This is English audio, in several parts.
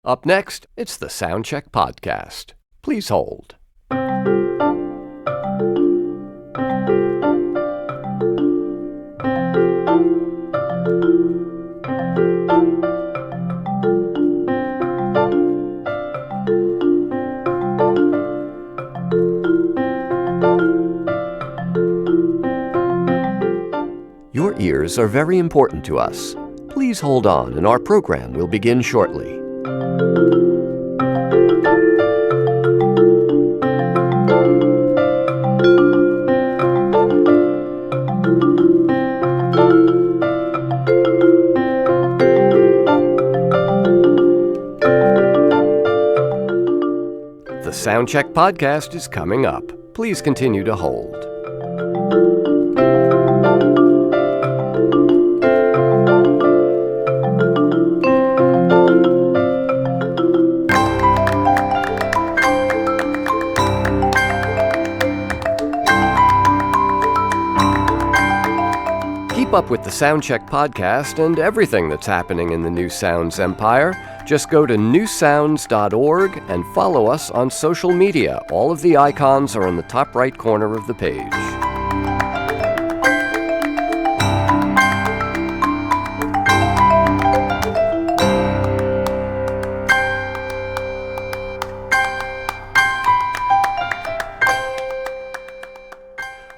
Up next, it's the Soundcheck Podcast. Please hold. Your ears are very important to us. Please hold on, and our program will begin shortly. The Soundcheck Podcast is coming up. Please continue to hold. Keep up with the Soundcheck Podcast and everything that's happening in the New Sounds empire. Just go to newsounds.org and follow us on social media. All of the icons are in the top right corner of the page.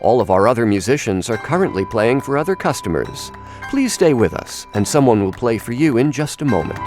All of our other musicians are currently playing for other customers. Please stay with us, and someone will play for you in just a moment.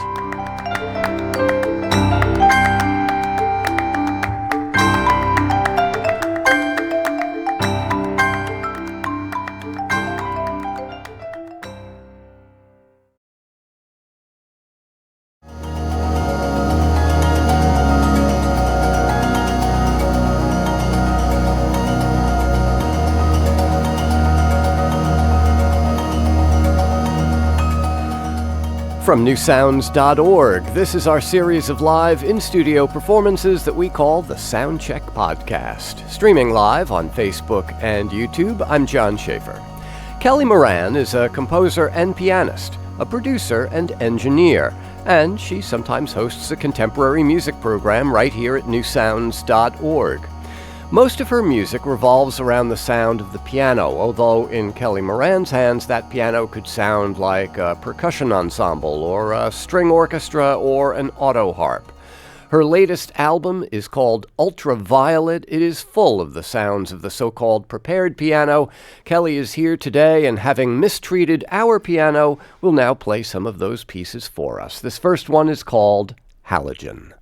From newsounds.org, this is our series of live in-studio performances that we call the Soundcheck Podcast. Streaming live on Facebook and YouTube, I'm John Schaefer. Kelly Moran is a composer and pianist, a producer and engineer, and she sometimes hosts a contemporary music program right here at newsounds.org. Most of her music revolves around the sound of the piano, although in Kelly Moran's hands, that piano could sound like a percussion ensemble or a string orchestra or an auto harp. Her latest album is called Ultraviolet. It is full of the sounds of the so-called prepared piano. Kelly is here today, and having mistreated our piano, will now play some of those pieces for us. This first one is called Halogen.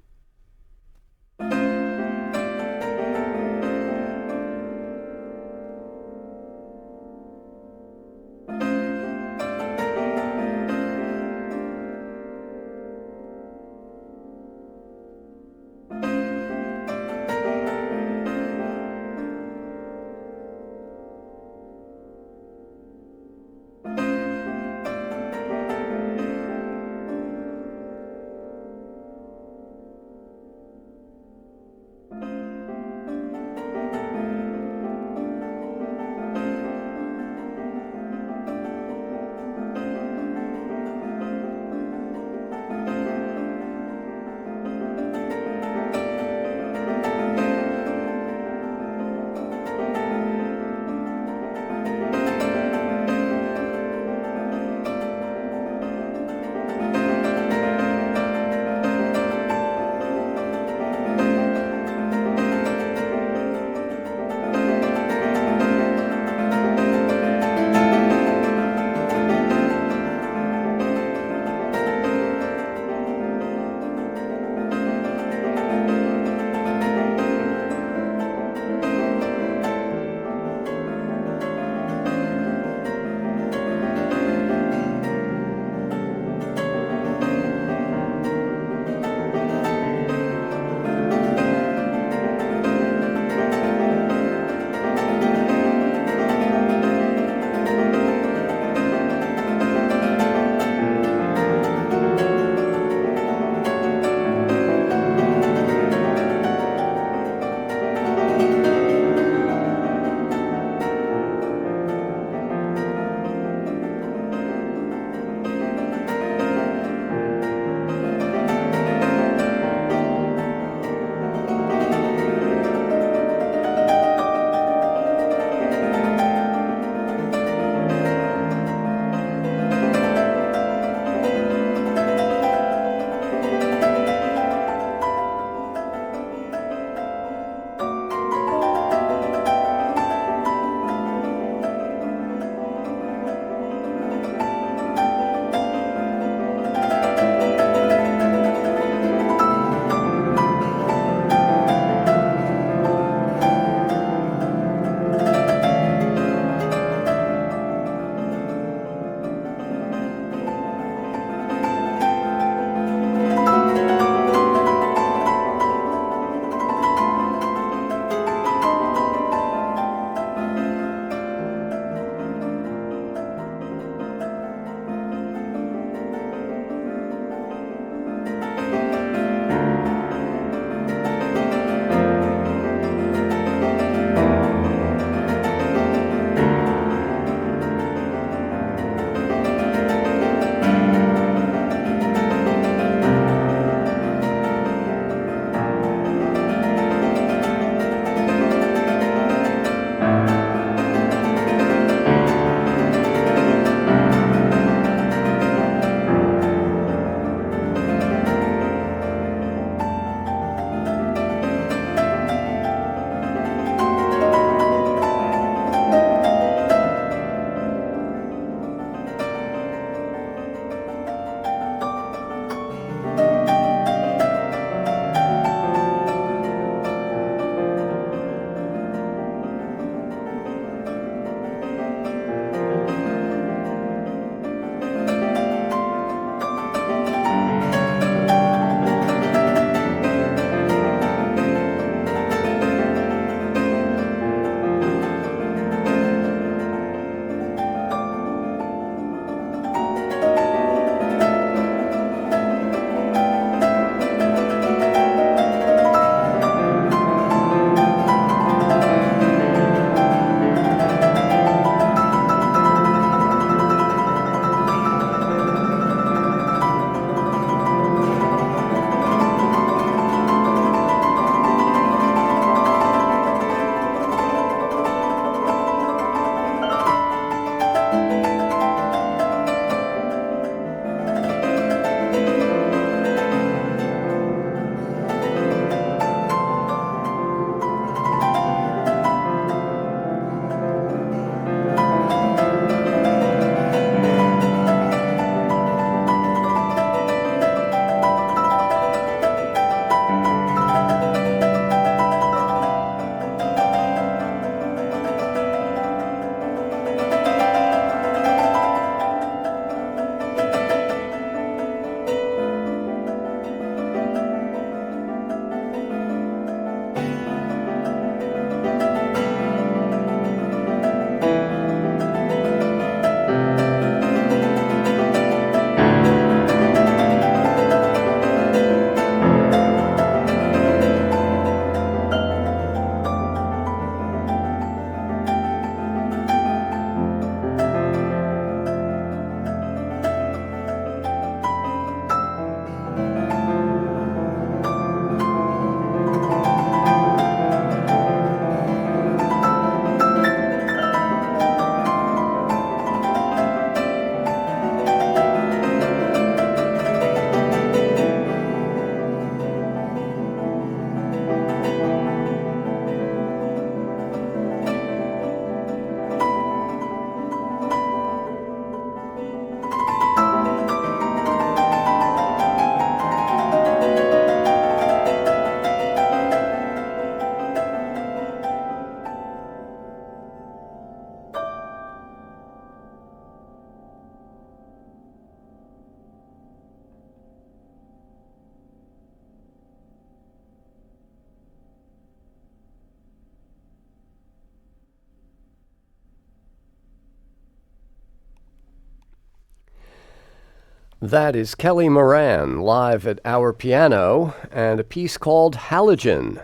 That is Kelly Moran live at Our Piano and a piece called Halogen.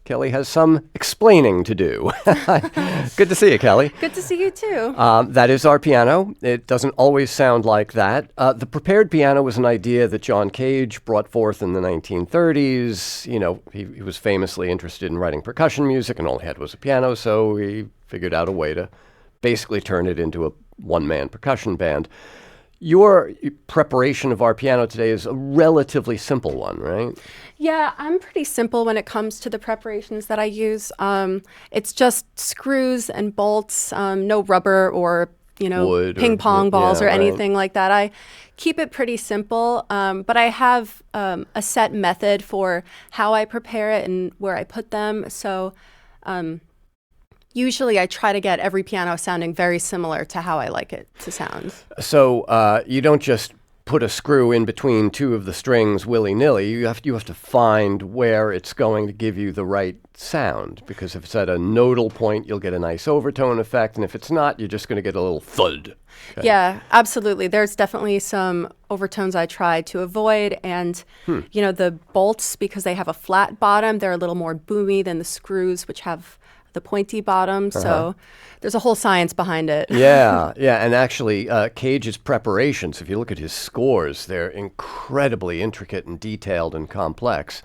Kelly has some explaining to do. Good to see you, Kelly. Good to see you, too. That is our piano. It doesn't always sound like that. The prepared piano was an idea that John Cage brought forth in the 1930s. You know, he was famously interested in writing percussion music, and all he had was a piano, so he figured out a way to basically turn it into a one-man percussion band. Your preparation of our piano today is a relatively simple one, right? Yeah, I'm pretty simple when it comes to the preparations that I use. It's just screws and bolts, no rubber or, Wood ping pong balls or right. anything like that. I keep it pretty simple, but I have a set method for how I prepare it and where I put them. So usually I try to get every piano sounding very similar to how I like it to sound. So you don't just put a screw in between two of the strings willy-nilly. You have to find where it's going to give you the right sound, because if it's at a nodal point, you'll get a nice overtone effect, and if it's not, you're just going to get a little thud. Okay. Yeah, absolutely. There's definitely some overtones I try to avoid, and the bolts, because they have a flat bottom, they're a little more boomy than the screws, which have the pointy bottom. So there's a whole science behind it. Yeah. And actually, Cage's preparations, if you look at his scores, they're incredibly intricate and detailed and complex.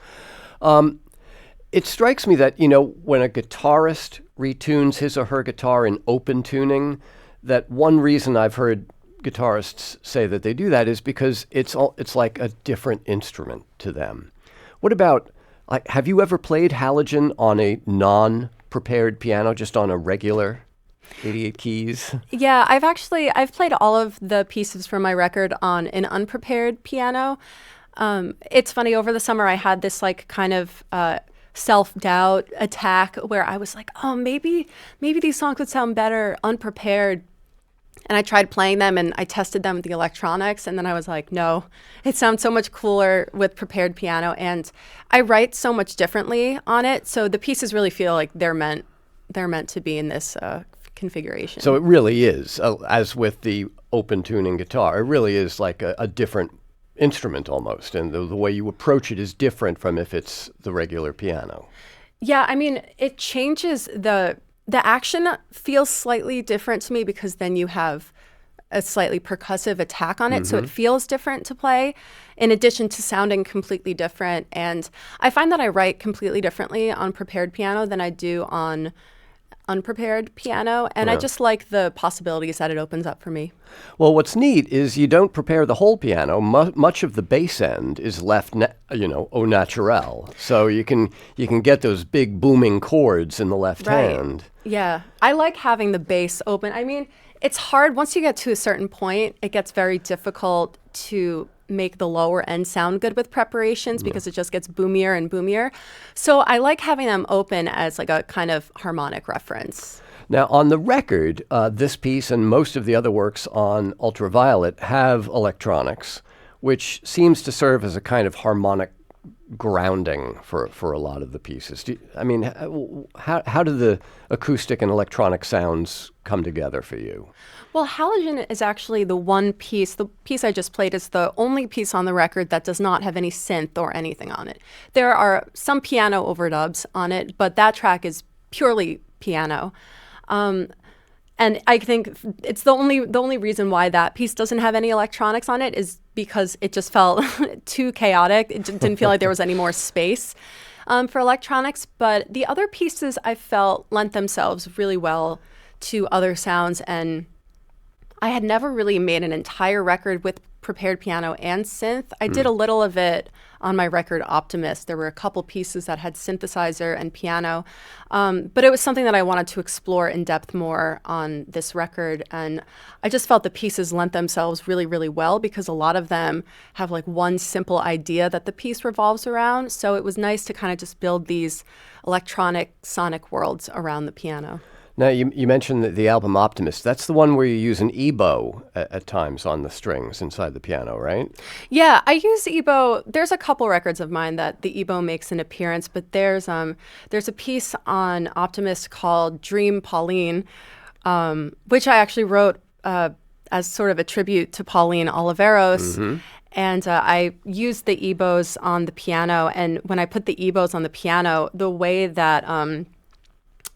It strikes me that, when a guitarist retunes his or her guitar in open tuning, that one reason I've heard guitarists say that they do that is because it's like a different instrument to them. What about, have you ever played Halogen on a non-prepared piano, just on a regular 88 keys? Yeah, I've played all of the pieces from my record on an unprepared piano. It's funny, over the summer I had this kind of self-doubt attack where I was like, oh, maybe these songs would sound better unprepared. And I tried playing them and I tested them with the electronics, and then I was like, no, it sounds so much cooler with prepared piano, and I write so much differently on it, so the pieces really feel like they're meant to be in this configuration. So it really is, as with the open tuning guitar, it really is like a different instrument almost, and the way you approach it is different from if it's the regular piano. Yeah, I mean, it changes the action feels slightly different to me, because then you have a slightly percussive attack on it. So it feels different to play, in addition to sounding completely different. And I find that I write completely differently on prepared piano than I do on unprepared piano. And I just like the possibilities that it opens up for me. Well, what's neat is you don't prepare the whole piano. Much of the bass end is left, au naturel. So you can get those big booming chords in the left hand. Yeah, I like having the bass open. I mean, it's hard. Once you get to a certain point, it gets very difficult to make the lower end sound good with preparations, because it just gets boomier and boomier. So I like having them open as like a kind of harmonic reference. Now, on the record, this piece and most of the other works on Ultraviolet have electronics, which seems to serve as a kind of harmonic grounding for a lot of the pieces. How do the acoustic and electronic sounds come together for you? Well, Halogen is actually the piece I just played is the only piece on the record that does not have any synth or anything on it. There are some piano overdubs on it, but that track is purely piano. And I think it's the only reason why that piece doesn't have any electronics on it is because it just felt too chaotic. It didn't feel like there was any more space for electronics. But the other pieces I felt lent themselves really well to other sounds. And I had never really made an entire record with prepared piano and synth. I did a little of it on my record Optimist. There were a couple pieces that had synthesizer and piano, but it was something that I wanted to explore in depth more on this record. And I just felt the pieces lent themselves really, really well, because a lot of them have like one simple idea that the piece revolves around. So it was nice to kind of just build these electronic sonic worlds around the piano. Now, you mentioned the album Optimist. That's the one where you use an ebow at times on the strings inside the piano, right? Yeah, I use ebow. There's a couple records of mine that the ebow makes an appearance, but there's a piece on Optimist called Dream Pauline, which I actually wrote as sort of a tribute to Pauline Oliveros. And I used the EBOs on the piano. And when I put the EBOs on the piano, the way that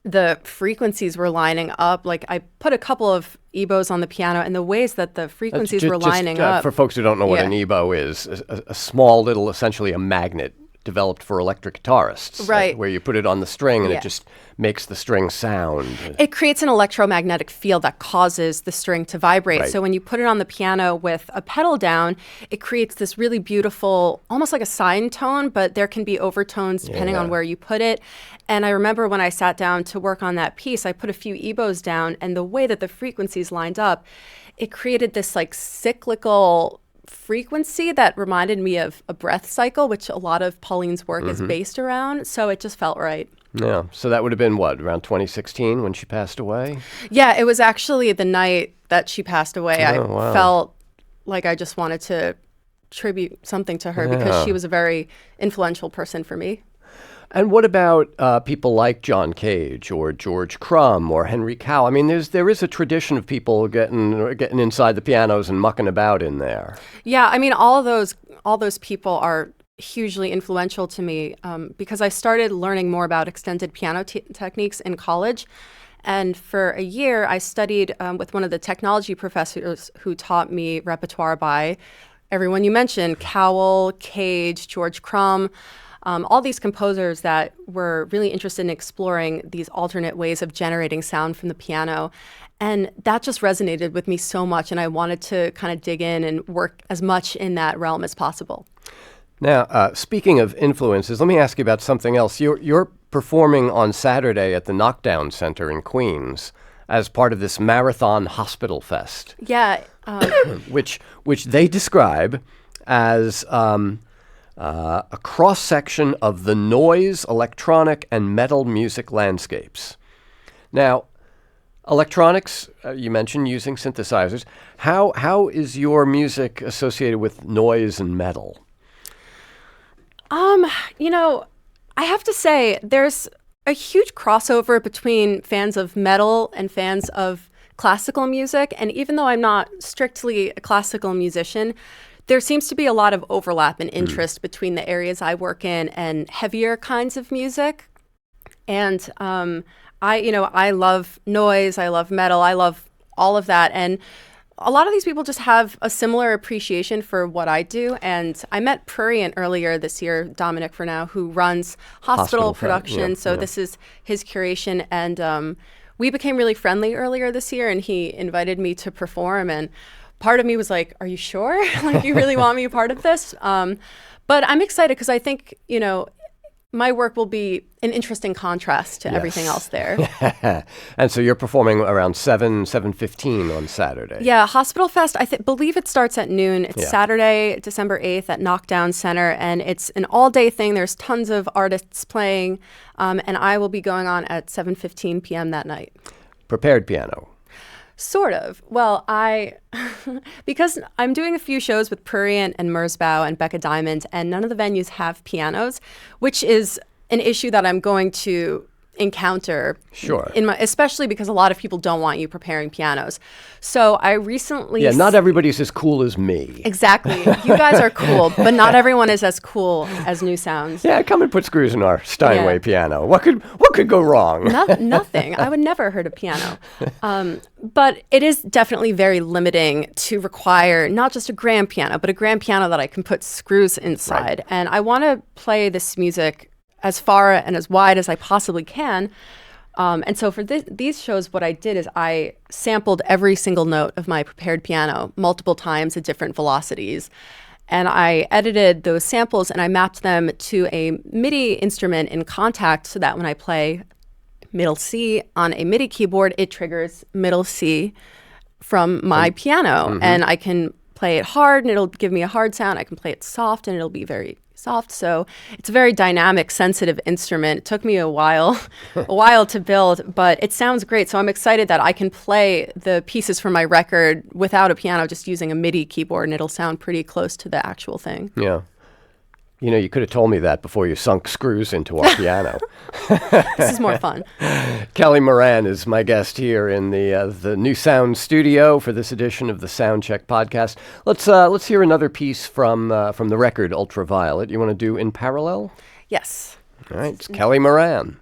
the frequencies were lining up, like I put a couple of EBOs on the piano, and the ways that the frequencies were lining up. For folks who don't know what an EBO is, a small little, essentially a magnet developed for electric guitarists, right? Where you put it on the string and it just makes the string sound. It creates an electromagnetic field that causes the string to vibrate. Right. So when you put it on the piano with a pedal down, it creates this really beautiful, almost like a sine tone, but there can be overtones depending on where you put it. And I remember when I sat down to work on that piece, I put a few EBOs down, and the way that the frequencies lined up, it created this like cyclical frequency that reminded me of a breath cycle, which a lot of Pauline's work is based around. So it just felt right. Yeah. So that would have been what, around 2016 when she passed away? Yeah, it was actually the night that she passed away. I wow. felt like I just wanted to tribute something to her because she was a very influential person for me. And what about people like John Cage or George Crumb or Henry Cow? I mean, there is a tradition of people getting inside the pianos and mucking about in there. Yeah, I mean, all those people are hugely influential to me because I started learning more about extended piano techniques in college. And for a year, I studied with one of the technology professors who taught me repertoire by everyone you mentioned, Cowell, Cage, George Crumb. All these composers that were really interested in exploring these alternate ways of generating sound from the piano. And that just resonated with me so much, and I wanted to kind of dig in and work as much in that realm as possible. Now, speaking of influences, let me ask you about something else. You're performing on Saturday at the Knockdown Center in Queens as part of this Marathon Hospital Fest. Yeah. which they describe as a cross-section of the noise, electronic, and metal music landscapes. Now, electronics, you mentioned using synthesizers. How is your music associated with noise and metal? I have to say there's a huge crossover between fans of metal and fans of classical music. And even though I'm not strictly a classical musician, there seems to be a lot of overlap and interest between the areas I work in and heavier kinds of music. And I love noise, I love metal, I love all of that. And a lot of these people just have a similar appreciation for what I do. And I met Prurient earlier this year, Dominic Furnow, who runs Hospital Production. This is his curation. And we became really friendly earlier this year, and he invited me to perform. And part of me was like, are you sure? Like, you really want me a part of this? But I'm excited because I think, my work will be an interesting contrast to everything else there. And so you're performing around 7:15 on Saturday. Yeah, Hospital Fest, I believe it starts at noon. It's Saturday, December 8th at Knockdown Center, and it's an all-day thing. There's tons of artists playing, and I will be going on at 7:15 p.m. that night. Prepared piano. Sort of. Well, because I'm doing a few shows with Prurient and Merzbow and Becca Diamond, and none of the venues have pianos, which is an issue that I'm going to encounter. Sure. Especially because a lot of people don't want you preparing pianos. So I recently... Yeah, not everybody's as cool as me. Exactly. You guys are cool, but not everyone is as cool as New Sounds. Yeah, come and put screws in our Steinway piano. What could go wrong? Nothing. I would never hurt a piano. But it is definitely very limiting to require not just a grand piano, but a grand piano that I can put screws inside. Right. And I want to play this music as far and as wide as I possibly can. And so for these shows, what I did is I sampled every single note of my prepared piano multiple times at different velocities. And I edited those samples and I mapped them to a MIDI instrument in Contact so that when I play middle C on a MIDI keyboard, it triggers middle C from my piano. Mm-hmm. And I can play it hard and it'll give me a hard sound. I can play it soft and it'll be very soft. So it's a very dynamic, sensitive instrument. It took me a while to build, but it sounds great. So I'm excited that I can play the pieces from my record without a piano, just using a MIDI keyboard, and it'll sound pretty close to the actual thing. Yeah. You know, you could have told me that before you sunk screws into our piano. This is more fun. Kelly Moran is my guest here in the New Sound studio for this edition of the Soundcheck podcast. Let's hear another piece from the record Ultraviolet. You want to do In Parallel? Yes. All right, it's Kelly Moran.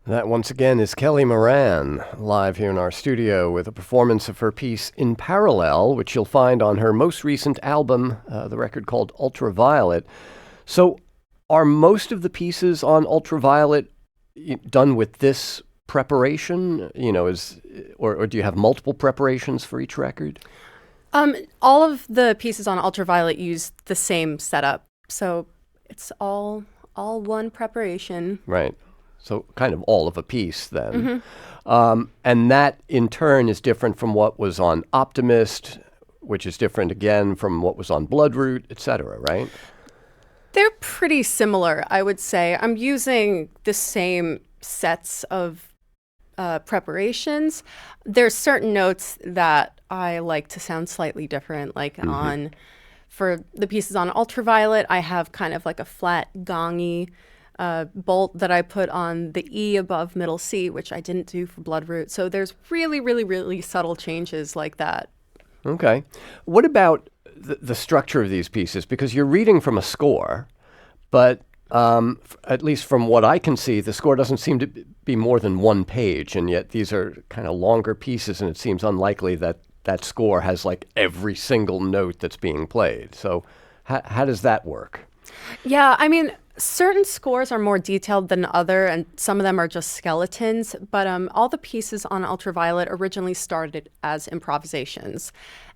That once again is Kelly Moran, live here in our studio with a performance of her piece In Parallel, which you'll find on her most recent album, the record called Ultraviolet. So are most of the pieces on Ultraviolet done with this preparation? Or do you have multiple preparations for each record? All of the pieces on Ultraviolet use the same setup, so it's all one preparation. Right. So kind of all of a piece then. And that in turn is different from what was on Optimist, which is different again from what was on Bloodroot, etc., right? They're pretty similar, I would say. I'm using the same sets of preparations. There's certain notes that I like to sound slightly different, like for the pieces on Ultraviolet, I have kind of like a flat gongy bolt that I put on the E above middle C, which I didn't do for Bloodroot. So there's really, really, really subtle changes like that. Okay. What about the structure of these pieces? Because you're reading from a score, but at least from what I can see, the score doesn't seem to be more than one page, and yet these are kind of longer pieces, and it seems unlikely that that score has like every single note that's being played. So how does that work? Yeah, I mean, certain scores are more detailed than other, and some of them are just skeletons. But all the pieces on Ultraviolet originally started as improvisations.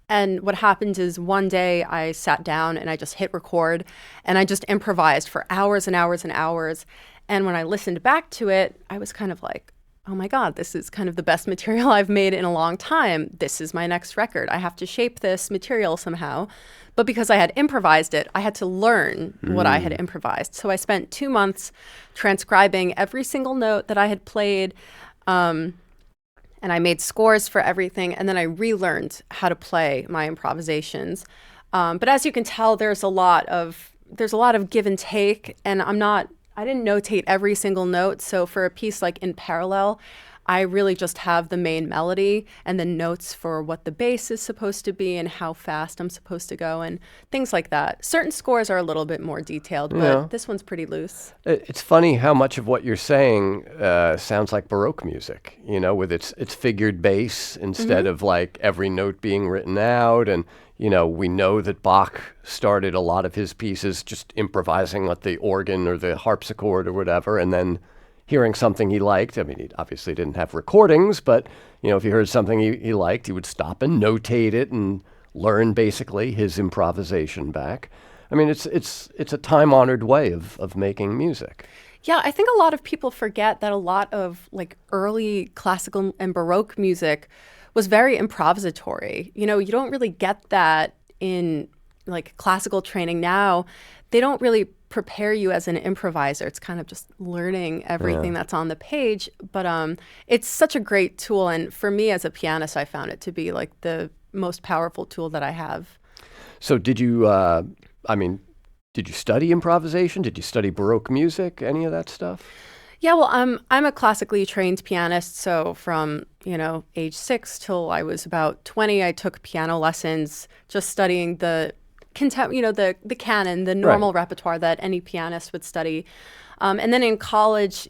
And what happened is one day I sat down and I just hit record and I just improvised for hours and hours and hours. And when I listened back to it, I was kind of like, oh my God, this is kind of the best material I've made in a long time. This is my next record. I have to shape this material somehow. But because I had improvised it, I had to learn what I had improvised. So I spent 2 months transcribing every single note that I had played. And I made scores for everything. And then I relearned how to play my improvisations. But as you can tell, there's a lot of give and take. And I didn't notate every single note. So for a piece like In Parallel, I really just have the main melody and the notes for what the bass is supposed to be and how fast I'm supposed to go and things like that. Certain scores are a little bit more detailed, but this one's pretty loose. It's funny how much of what you're saying sounds like Baroque music, with its figured bass instead of like every note being written out. And, we know that Bach started a lot of his pieces just improvising with the organ or the harpsichord or whatever, and then hearing something he liked. I mean, he obviously didn't have recordings, but, if he heard something he liked, he would stop and notate it and learn basically his improvisation back. I mean, it's a time-honored way of making music. Yeah, I think a lot of people forget that a lot of like early classical and Baroque music was very improvisatory. You don't really get that in like classical training now. They don't really prepare you as an improviser. It's kind of just learning everything that's on the page. But it's such a great tool. And for me as a pianist, I found it to be like the most powerful tool that I have. So did you study improvisation? Did you study Baroque music? Any of that stuff? Yeah, well, I'm a classically trained pianist. So from, age 6 till I was about 20, I took piano lessons, just studying the canon, the normal repertoire that any pianist would study. And then in college,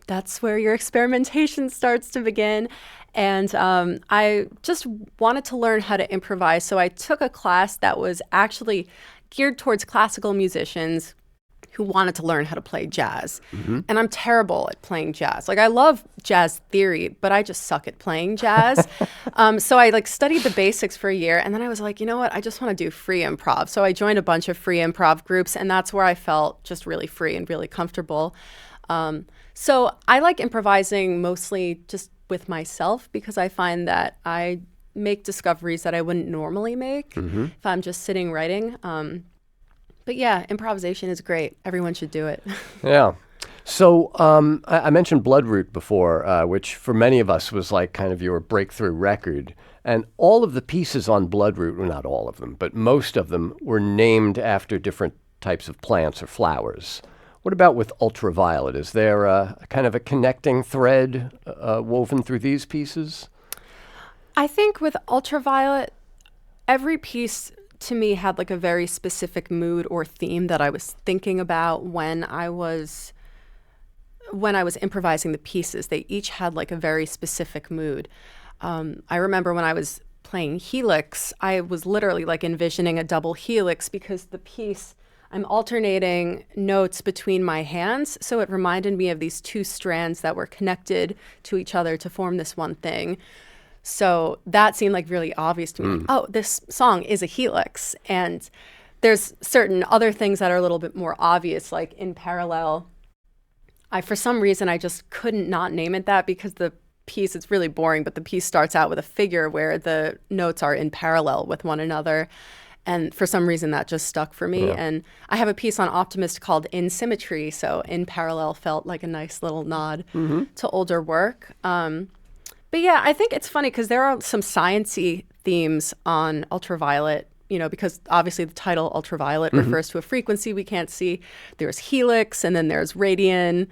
that's where your experimentation starts to begin. And I just wanted to learn how to improvise. So I took a class that was actually geared towards classical musicians who wanted to learn how to play jazz. And I'm terrible at playing jazz. Like, I love jazz theory, but I just suck at playing jazz. So I studied the basics for a year, and then I was like, you know what? I just want to do free improv. So I joined a bunch of free improv groups, and that's where I felt just really free and really comfortable. So I like improvising mostly just with myself because I find that I make discoveries that I wouldn't normally make if I'm just sitting writing. But yeah, improvisation is great. Everyone should do it. Yeah. So I mentioned Bloodroot before, which for many of us was like kind of your breakthrough record. And all of the pieces on Bloodroot, well, not all of them, but most of them were named after different types of plants or flowers. What about with Ultraviolet? Is there a kind of a connecting thread woven through these pieces? I think with Ultraviolet, every piece to me had like a very specific mood or theme that I was thinking about when I was when I was improvising the pieces. They each had like a very specific mood. I remember when I was playing Helix, I was literally like envisioning a double helix because the piece, I'm alternating notes between my hands. So it reminded me of these two strands that were connected to each other to form this one thing. So that seemed like really obvious to me. Like, oh, this song is a helix. And there's certain other things that are a little bit more obvious, like in parallel. For some reason, I just couldn't not name it that because the piece, it's really boring, but the piece starts out with a figure where the notes are in parallel with one another. And for some reason, that just stuck for me. Yeah. And I have a piece on Optimist called In Symmetry. So in parallel felt like a nice little nod to older work. But yeah, I think it's funny because there are some science-y themes on Ultraviolet, you know, because obviously the title Ultraviolet refers to a frequency we can't see. There's Helix and then there's Radian.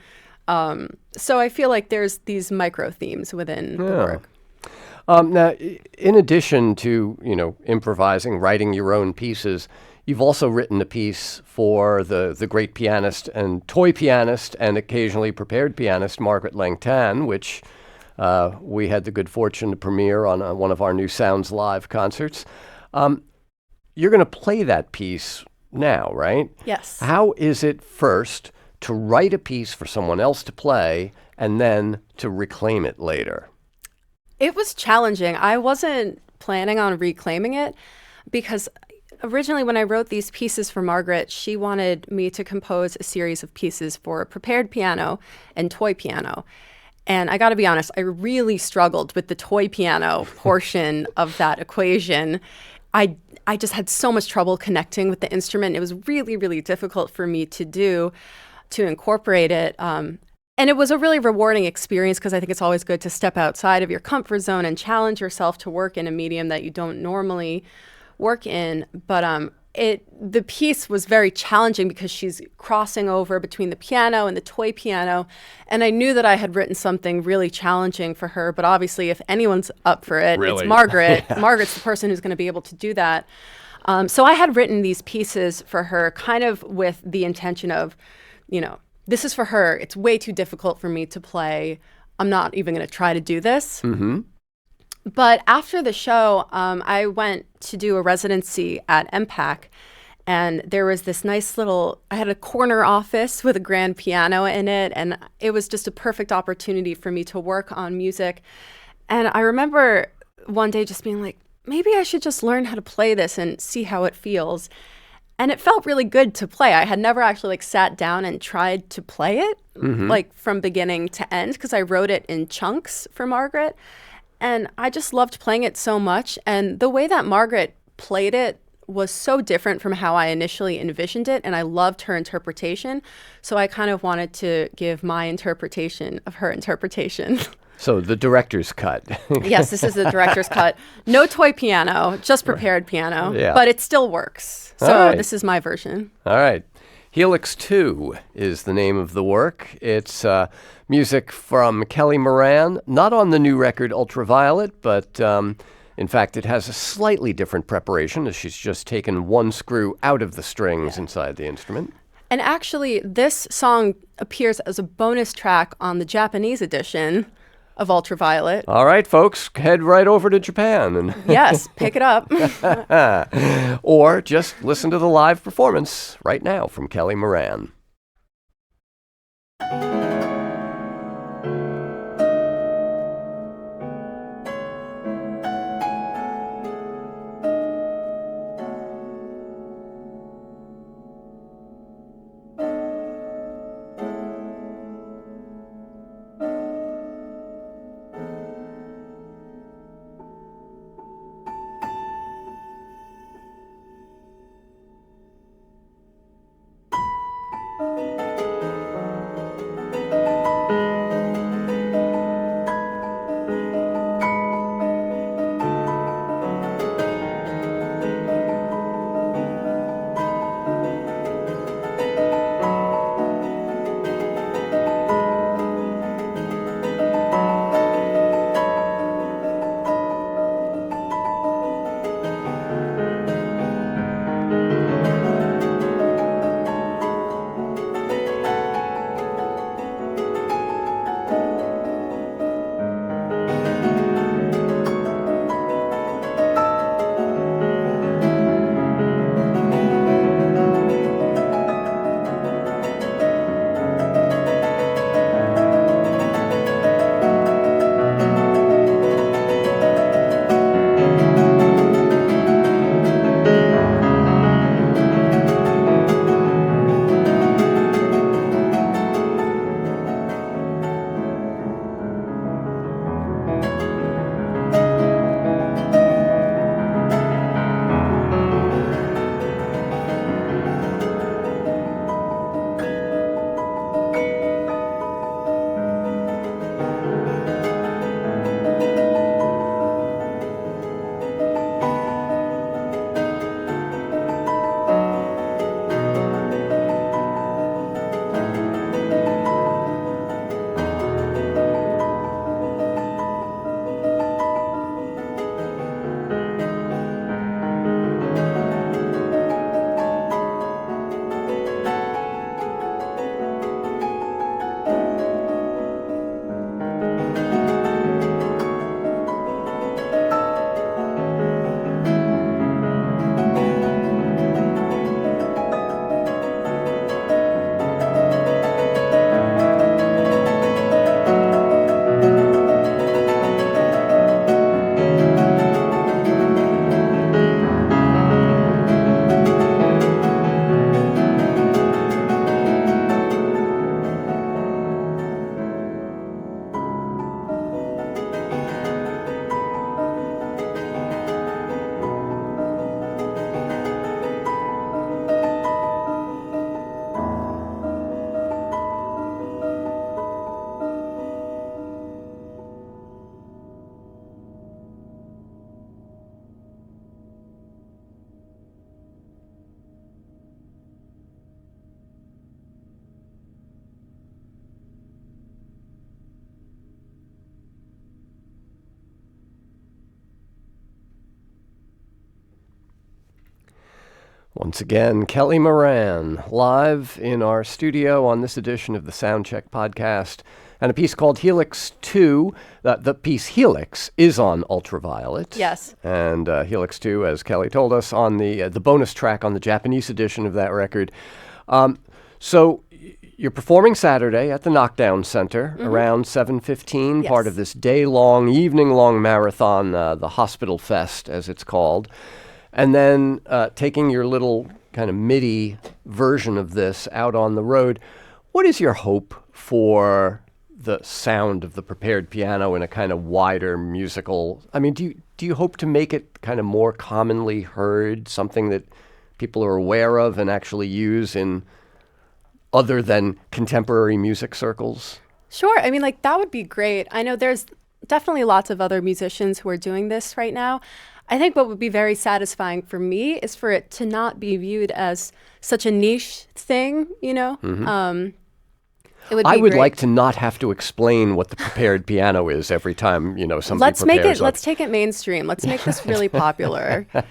So I feel like there's these micro themes within the work. Now, in addition to, you know, improvising, writing your own pieces, you've also written a piece for the great pianist and toy pianist and occasionally prepared pianist Margaret Langtan, which we had the good fortune to premiere on one of our New Sounds Live concerts. You're going to play that piece now, right? Yes. How is it first to write a piece for someone else to play and then to reclaim it later? It was challenging. I wasn't planning on reclaiming it because originally when I wrote these pieces for Margaret, she wanted me to compose a series of pieces for prepared piano and toy piano. And I got to be honest, I really struggled with the toy piano portion of that equation. I just had so much trouble connecting with the instrument. It was really, really difficult for me to incorporate it. And it was a really rewarding experience because I think it's always good to step outside of your comfort zone and challenge yourself to work in a medium that you don't normally work in. But the piece was very challenging because she's crossing over between the piano and the toy piano. And I knew that I had written something really challenging for her. But obviously, if anyone's up for it, It's Margaret. Yeah. Margaret's the person who's going to be able to do that. So I had written these pieces for her kind of with the intention of, you know, this is for her. It's way too difficult for me to play. I'm not even going to try to do this. But after the show, I went to do a residency at MPAC, and there was this nice I had a corner office with a grand piano in it, and it was just a perfect opportunity for me to work on music. And I remember one day just being like, maybe I should just learn how to play this and see how it feels. And it felt really good to play. I had never actually sat down and tried to play it from beginning to end because I wrote it in chunks for Margaret. And I just loved playing it so much. And the way that Margaret played it was so different from how I initially envisioned it. And I loved her interpretation. So I kind of wanted to give my interpretation of her interpretation. So the director's cut. Yes, this is the director's cut. No toy piano, just prepared piano, but it still works. So This is my version. All right. Helix 2 is the name of the work. It's music from Kelly Moran, not on the new record Ultraviolet, but in fact it has a slightly different preparation as she's just taken one screw out of the strings inside the instrument. And actually, this song appears as a bonus track on the Japanese edition of Ultraviolet. All right, folks, head right over to Japan. And yes, pick it up. Or just listen to the live performance right now from Kelly Moran. Once again, Kelly Moran, live in our studio on this edition of the Soundcheck podcast, and a piece called Helix 2. The piece Helix is on Ultraviolet. Yes. And Helix 2, as Kelly told us, on the bonus track on the Japanese edition of that record. So you're performing Saturday at the Knockdown Center around 7:15, Yes. part of this day-long, evening-long marathon, the Hospital Fest, as it's called. And then taking your little kind of MIDI version of this out on the road. What is your hope for the sound of the prepared piano in a kind of wider musical? I mean, do you hope to make it kind of more commonly heard, something that people are aware of and actually use in other than contemporary music circles? Sure. I mean, like, that would be great. I know there's definitely lots of other musicians who are doing this right now. I think what would be very satisfying for me is for it to not be viewed as such a niche thing, you know? It would be I would great. like to not have to explain what the prepared piano is every time, somebody prepares Let's take it mainstream. Let's make this really popular. Yeah,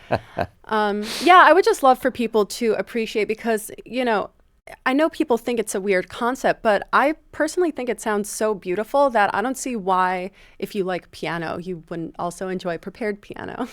I would just love for people to appreciate, because, I know people think it's a weird concept, but I personally think it sounds so beautiful that I don't see why, if you like piano, you wouldn't also enjoy prepared piano.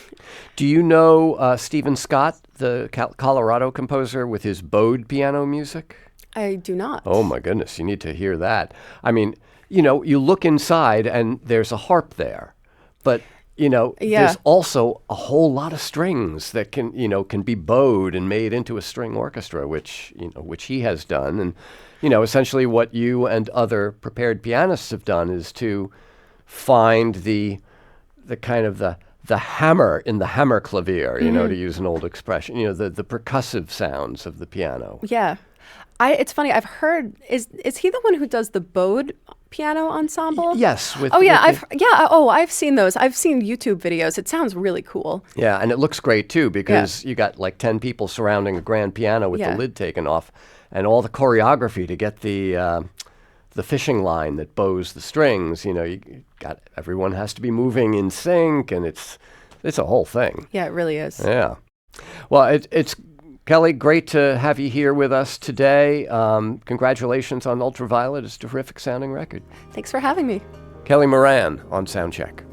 Do you know Stephen Scott, the Colorado composer, with his bowed piano music? I do not. Oh my goodness, you need to hear that. I mean, you look inside and there's a harp there, but there's also a whole lot of strings that can be bowed and made into a string orchestra, which he has done. And, essentially what you and other prepared pianists have done is to find the kind of the hammer in the hammer clavier, to use an old expression, the percussive sounds of the piano. Yeah. It's funny. I've heard, is he the one who does the bowed piano ensemble? Yes. I've seen those. I've seen YouTube videos. It sounds really cool. Yeah, and it looks great too, because you got like 10 people surrounding a grand piano with the lid taken off, and all the choreography to get the fishing line that bows the strings. Everyone has to be moving in sync, and it's a whole thing. Yeah, it really is. Yeah. Well, it's Kelly, great to have you here with us today. Congratulations on Ultraviolet. It's a terrific sounding record. Thanks for having me. Kelly Moran on Soundcheck.